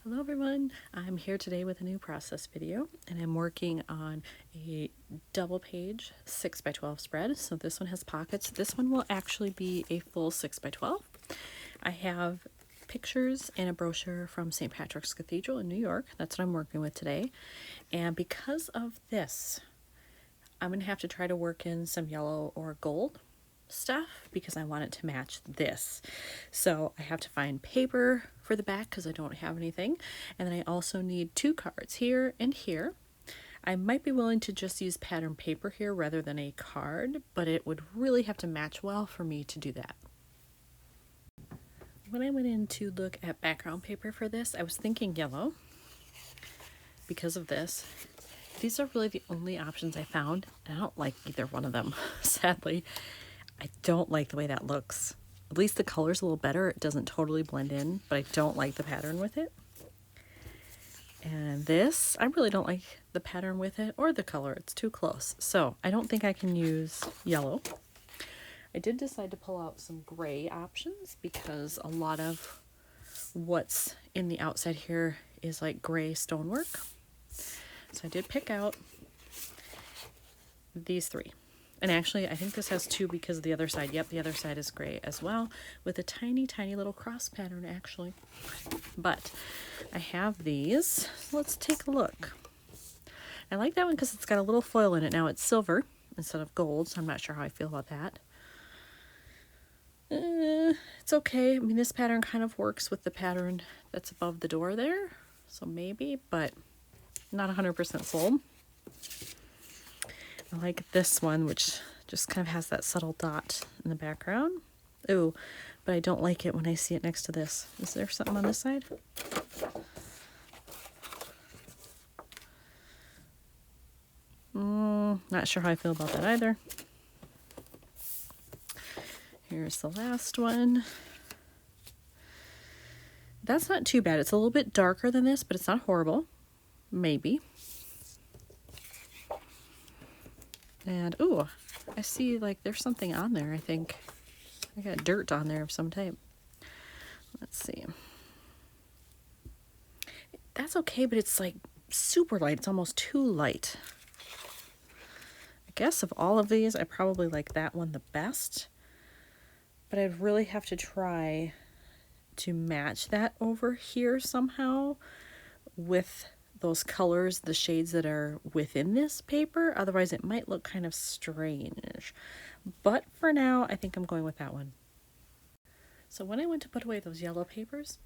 Hello everyone, I'm here today with a new process video and I'm working on a double page 6x12 spread. So this one has pockets. This one will actually be a full 6x12. I have pictures and a brochure from St. Patrick's Cathedral in New York. That's what I'm working with today. And because of this, I'm going to have to try to work in some yellow or gold stuff because I want it to match this. So I have to find paper for the back because I don't have anything. And then I also need two cards here and here. I might be willing to just use pattern paper here rather than a card, but it would really have to match well for me to do that. When I went in to look at background paper for this, I was thinking yellow because of this. These are really the only options I found, and I don't like either one of them, sadly. I don't like the way that looks. At least the color's a little better. It doesn't totally blend in, but I don't like the pattern with it. And this, I really don't like the pattern with it or the color. It's too close. So I don't think I can use yellow. I did decide to pull out some gray options because a lot of what's in the outside here is like gray stonework. So I did pick out these three. And actually, I think this has two because of the other side. Yep, the other side is gray as well, with a tiny, tiny little cross pattern, actually. But I have these. Let's take a look. I like that one because it's got a little foil in it. Now it's silver instead of gold, so I'm not sure how I feel about that. It's okay. I mean, this pattern kind of works with the pattern that's above the door there, so maybe, but not 100% sold. I like this one, which just kind of has that subtle dot in the background. Ooh, but I don't like it when I see it next to this. Is there something on this side? Not sure how I feel about that either. Here's the last one. That's not too bad. It's a little bit darker than this, but it's not horrible. Maybe. And, ooh, I see like there's something on there, I think. I got dirt on there of some type. Let's see. That's okay, but it's like super light. It's almost too light. I guess of all of these, I probably like that one the best. But I'd really have to try to match that over here somehow with those colors, the shades that are within this paper. Otherwise it might look kind of strange. But for now, I think I'm going with that one. So when I went to put away those yellow papers,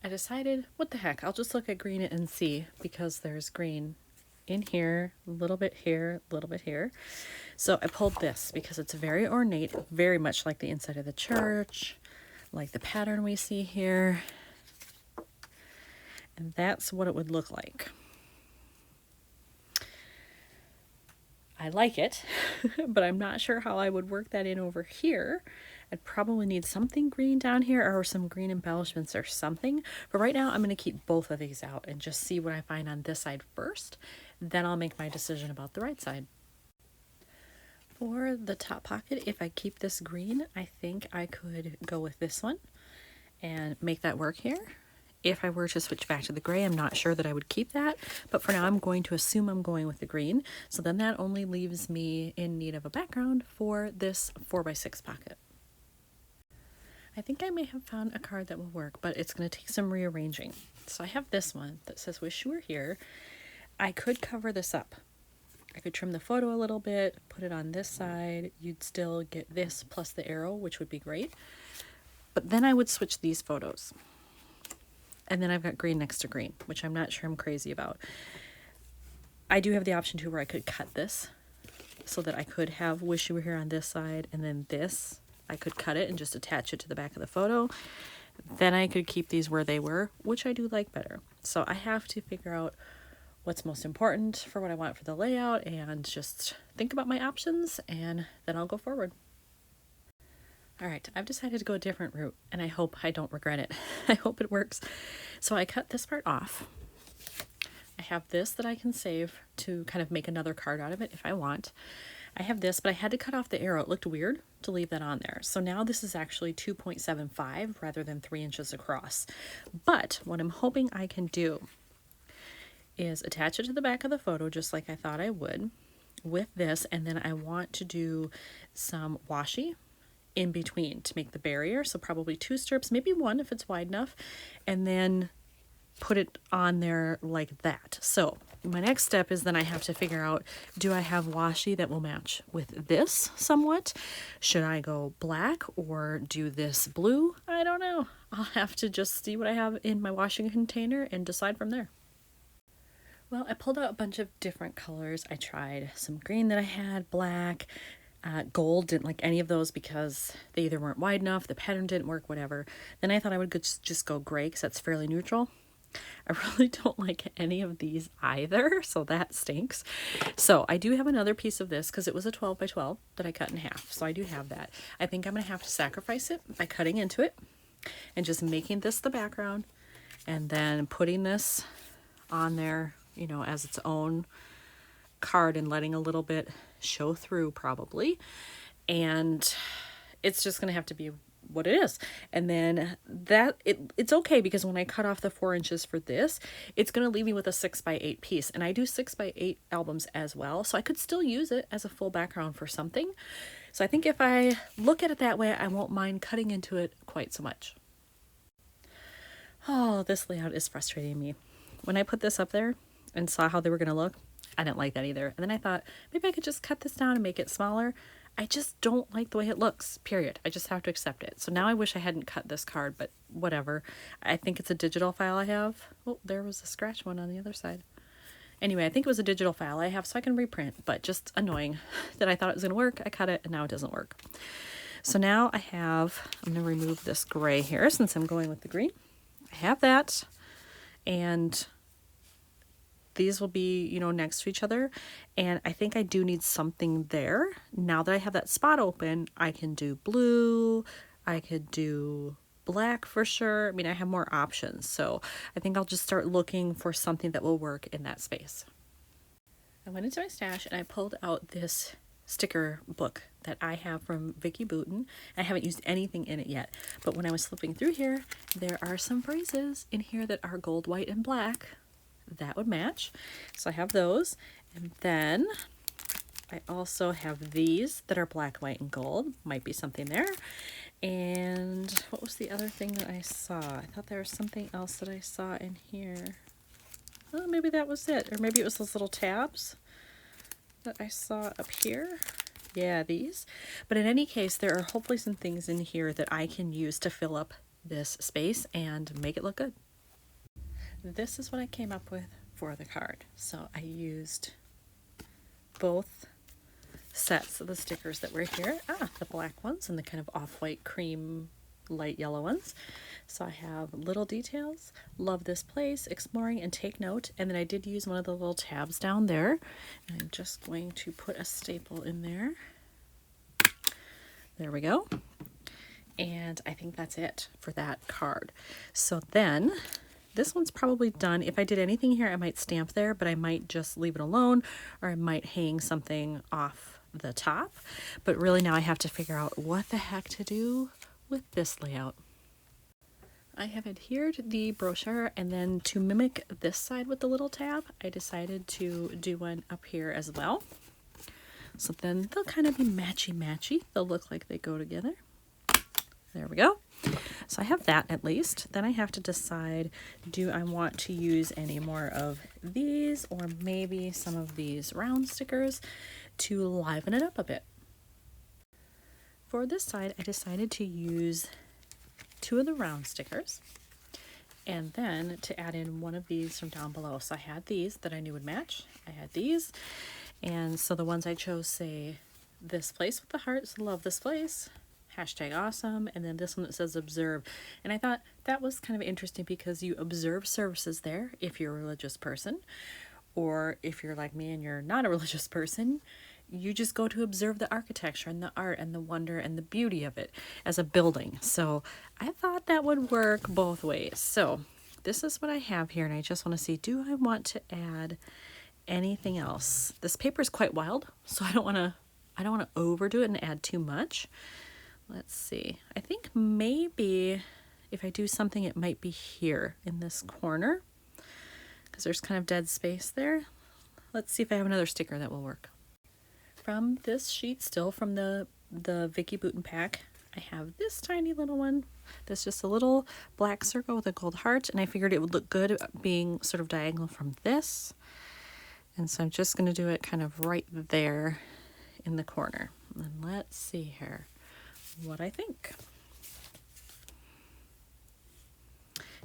I decided, what the heck, I'll just look at green and see, because there's green in here, a little bit here, a little bit here. So I pulled this because it's very ornate, very much like the inside of the church, like the pattern we see here. And that's what it would look like. I like it, but I'm not sure how I would work that in over here. I'd probably need something green down here or some green embellishments or something. But right now I'm going to keep both of these out and just see what I find on this side first. Then I'll make my decision about the right side. For the top pocket, if I keep this green, I think I could go with this one and make that work here. If I were to switch back to the gray, I'm not sure that I would keep that, but for now I'm going to assume I'm going with the green. So then that only leaves me in need of a background for this 4x6 pocket. I think I may have found a card that will work, but it's going to take some rearranging. So I have this one that says "Wish You Were Here." I could cover this up. I could trim the photo a little bit, put it on this side. You'd still get this plus the arrow, which would be great. But then I would switch these photos. And then I've got green next to green, which I'm not sure I'm crazy about. I do have the option too where I could cut this so that I could have "Wish You Were Here" on this side, and then this, I could cut it and just attach it to the back of the photo. Then I could keep these where they were, which I do like better. So I have to figure out what's most important for what I want for the layout and just think about my options, and then I'll go forward. All right, I've decided to go a different route, and I hope I don't regret it. I hope it works. So I cut this part off. I have this that I can save to kind of make another card out of it if I want. I have this, but I had to cut off the arrow. It looked weird to leave that on there. So now this is actually 2.75 rather than 3 inches across. But what I'm hoping I can do is attach it to the back of the photo just like I thought I would with this, and then I want to do some washi in between to make the barrier. So probably 2 strips, maybe 1 if it's wide enough, and then put it on there like that. So my next step is then I have to figure out, do I have washi that will match with this somewhat? Should I go black or do this blue? I don't know. I'll have to just see what I have in my washing container and decide from there. Well, I pulled out a bunch of different colors. I tried some green that I had, black, gold. Didn't like any of those because they either weren't wide enough, the pattern didn't work, whatever. Then I thought I would just go gray because that's fairly neutral. I really don't like any of these either, so that stinks. So I do have another piece of this because it was a 12 by 12 that I cut in half. So I do have that. I think I'm going to have to sacrifice it by cutting into it and just making this the background and then putting this on there, you know, as its own card and letting a little bit show through probably. And it's just going to have to be what it is. And then that it's okay because when I cut off the 4 inches for this, it's going to leave me with a 6 by 8 piece. And I do 6 by 8 albums as well. So I could still use it as a full background for something. So I think if I look at it that way, I won't mind cutting into it quite so much. Oh, this layout is frustrating me. When I put this up there and saw how they were going to look, I didn't like that either. And then I thought maybe I could just cut this down and make it smaller. I just don't like the way it looks, period. I just have to accept it. So now I wish I hadn't cut this card, but whatever. I think it's a digital file I have. Oh, there was a scratch one on the other side. Anyway, I think it was a digital file I have so I can reprint, but just annoying that I thought it was going to work. I cut it and now it doesn't work. So now I'm going to remove this gray here since I'm going with the green. I have that, and these will be, you know, next to each other. And I think I do need something there. Now that I have that spot open, I can do blue. I could do black for sure. I mean, I have more options. So I think I'll just start looking for something that will work in that space. I went into my stash and I pulled out this sticker book that I have from Vicki Boutin. I haven't used anything in it yet. But when I was flipping through here, there are some phrases in here that are gold, white, and black. That would match. So I have those. And then I also have these that are black, white, and gold. Might be something there. And what was the other thing that I saw? I thought there was something else that I saw in here. Oh, maybe that was it. Or maybe it was those little tabs that I saw up here. Yeah, these. But in any case, there are hopefully some things in here that I can use to fill up this space and make it look good. This is what I came up with for the card. So I used both sets of the stickers that were here. The black ones and the kind of off-white cream light yellow ones. So I have little details, love this place, exploring, and take note. And then I did use one of the little tabs down there. And I'm just going to put a staple in there. There we go. And I think that's it for that card. So then this one's probably done. If I did anything here, I might stamp there, but I might just leave it alone, or I might hang something off the top. But really now I have to figure out what the heck to do with this layout. I have adhered the brochure, and then to mimic this side with the little tab, I decided to do one up here as well. So then they'll kind of be matchy-matchy. They'll look like they go together. There we go. So I have that at least. Then I have to decide, do I want to use any more of these or maybe some of these round stickers to liven it up a bit. For this side, I decided to use 2 of the round stickers and then to add in one of these from down below. So I had these that I knew would match. I had these. And so the ones I chose say, this place with the hearts, love this place. #awesome, and then this one that says observe. And I thought that was kind of interesting because you observe services there if you're a religious person, or if you're like me and you're not a religious person, you just go to observe the architecture and the art and the wonder and the beauty of it as a building. So I thought that would work both ways. So this is what I have here, and I just want to see, do I want to add anything else? This paper is quite wild, so I don't want to I don't want to overdo it and add too much. Let's see. I think maybe if I do something, it might be here in this corner because there's kind of dead space there. Let's see if I have another sticker that will work. From this sheet, still from the Vicky Bouton pack, I have this tiny little one. That's just a little black circle with a gold heart, and I figured it would look good being sort of diagonal from this. And so I'm just going to do it kind of right there in the corner. And let's see here what I think.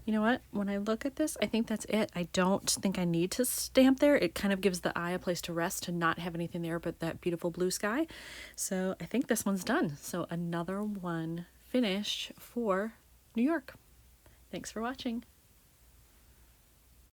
You know what? When I look at this, I think that's it. I don't think I need to stamp there. It kind of gives the eye a place to rest, to not have anything there but that beautiful blue sky. So I think this one's done. So another one finished for New York. Thanks for watching.